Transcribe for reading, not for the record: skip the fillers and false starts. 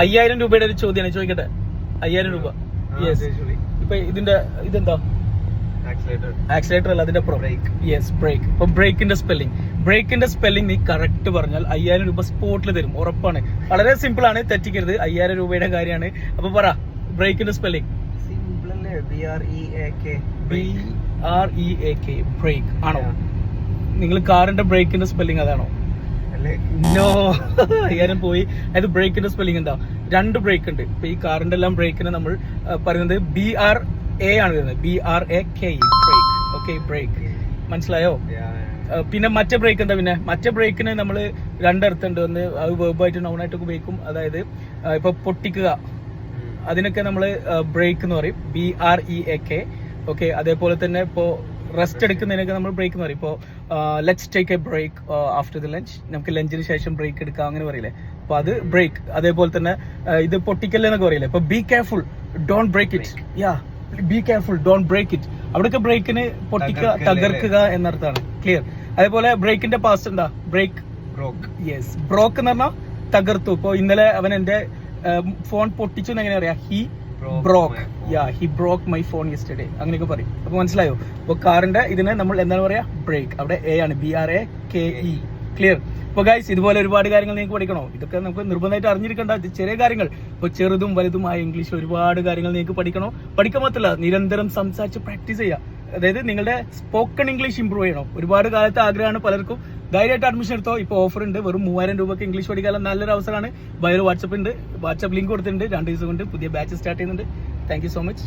5000 രൂപയുടെ ഒരു ചോദ്യമാണ്, ചോദിക്കട്ടെ? 5000 രൂപ. യെസ്. ഇപ്പൊ ഇതിന്റെ ഇതെന്താ? ആക്സിലേറ്റർ അല്ല, അതിന്റെ യെസ്, ബ്രേക്ക്. അപ്പൊ ബ്രേക്കിന്റെ സ്പെല്ലിംഗ് നീ കറക്റ്റ് പറഞ്ഞാൽ 5000 രൂപ സ്പോട്ടിൽ തരും, ഉറപ്പാണ്. വളരെ സിമ്പിൾ ആണ്, തെറ്റിക്കരുത്. 5000 രൂപയുടെ കാര്യമാണ്. അപ്പൊ പറ ബ്രേക്കിന്റെ സ്പെല്ലിംഗ്. BREAK, ബ്രേക്ക് ആണോ? നിങ്ങൾ കാറിന്റെ ബ്രേക്കിന്റെ സ്പെല്ലിംഗ് അതാണോ? നോ. 5000 പോയി. അതായത് ബ്രേക്കിന്റെ സ്പെല്ലിംഗ് എന്താ? 2 ബ്രേക്ക് ഉണ്ട്. ഇപ്പൊ ഈ കാറിന്റെ എല്ലാം ബ്രേക്കിന് നമ്മൾ പറയുന്നത് BRA ആണ് വരുന്നത്, BRAK, ബ്രേക്ക്. Okay, break. മനസ്സിലായോ? പിന്നെ മറ്റേ ബ്രേക്ക് എന്താ? പിന്നെ മറ്റേ ബ്രേക്കിന് നമ്മൾ 2 അർത്ഥമുണ്ട്. ഒന്ന് അത് വെർബായിട്ട് നൗണായിട്ടൊക്കെ ഉപയോഗിക്കും. അതായത് ഇപ്പൊ പൊട്ടിക്കുക, അതിനൊക്കെ നമ്മൾ ബ്രേക്ക് എന്ന് പറയും, BREAK. ഓക്കെ, അതേപോലെ തന്നെ ഇപ്പോ റെസ്റ്റ് എടുക്കുന്നതിനൊക്കെ നമ്മൾ ബ്രേക്ക് എന്ന് പറയും. ഇപ്പോൾ let's take a break after the lunch, നമുക്ക് ലഞ്ചിന് ശേഷം ബ്രേക്ക് എടുക്കാം, അങ്ങനെ പറയില്ലേ? അപ്പൊ അത് ബ്രേക്ക്. അതേപോലെ തന്നെ ഇത് പൊട്ടിക്കല്ലേ എന്നൊക്കെ പറയില്ലേ? ഇപ്പൊ be careful, don't break it. Yeah, be careful, don't break it. അവിടെയൊക്കെ ബ്രേക്കിന് പൊട്ടിക്കുക, തകർക്കുക എന്നർത്ഥമാണ്. ക്ലിയർ? അതേപോലെ ബ്രേക്കിന്റെ പാസ്റ്റ് എന്താ? ബ്രേക്ക്. യെസ്, ബ്രോക്ക് എന്ന് പറഞ്ഞാൽ തകർത്തു. ഇപ്പൊ ഇന്നലെ അവൻ എന്റെ ഫോൺ പൊട്ടിച്ചു എന്ന് എങ്ങനെ പറയാ? He broke. He broke my phone yesterday, അങ്ങനെയൊക്കെ പറയും. അപ്പൊ മനസ്സിലായോ? അപ്പൊ കാറിന്റെ ഇതിനെ നമ്മൾ എന്താണ് പറയാ? ബ്രേക്ക്. അവിടെ എ ആണ്, BRAKE. ക്ലിയർ? ഇപ്പൊ ഗൈസ്, ഇതുപോലെ ഒരുപാട് കാര്യങ്ങൾ നിങ്ങൾക്ക് പഠിക്കണോ? ഇതൊക്കെ നമുക്ക് നിർബന്ധമായിട്ട് അറിഞ്ഞിരിക്കേണ്ട ചെറിയ കാര്യങ്ങൾ. ഇപ്പൊ ചെറുതും വലുതുമായ ഇംഗ്ലീഷ് ഒരുപാട് കാര്യങ്ങൾ നിങ്ങൾക്ക് പഠിക്കണോ? പഠിക്കാൻ പറ്റില്ല, നിരന്തരം സംസാരിച്ച് പ്രാക്ടീസ് ചെയ്യുക. അതായത് നിങ്ങളുടെ സ്പോക്കൺ ഇംഗ്ലീഷ് ഇംപ്രൂവ് ചെയ്യണം. ഒരുപാട് കാലത്തെ ആഗ്രഹമാണ് പലർക്കും. ധൈര്യമായിട്ട് അഡ്മിഷൻ എടുത്തോ. ഇപ്പോൾ ഓഫർ ഉണ്ട്, വെറും 3000 രൂപയ്ക്ക് ഇംഗ്ലീഷ് പഠിക്കാനുള്ള നല്ലൊരു അവസരമാണ്. ബയോ വാട്സപ്പ് ഉണ്ട്, വാട്സപ്പ് ലിങ്ക് കൊടുത്തിട്ടുണ്ട്. 2 ദിവസം കൊണ്ട് പുതിയ ബാച്ച് സ്റ്റാർട്ട് ചെയ്യുന്നുണ്ട്. Thank you so much.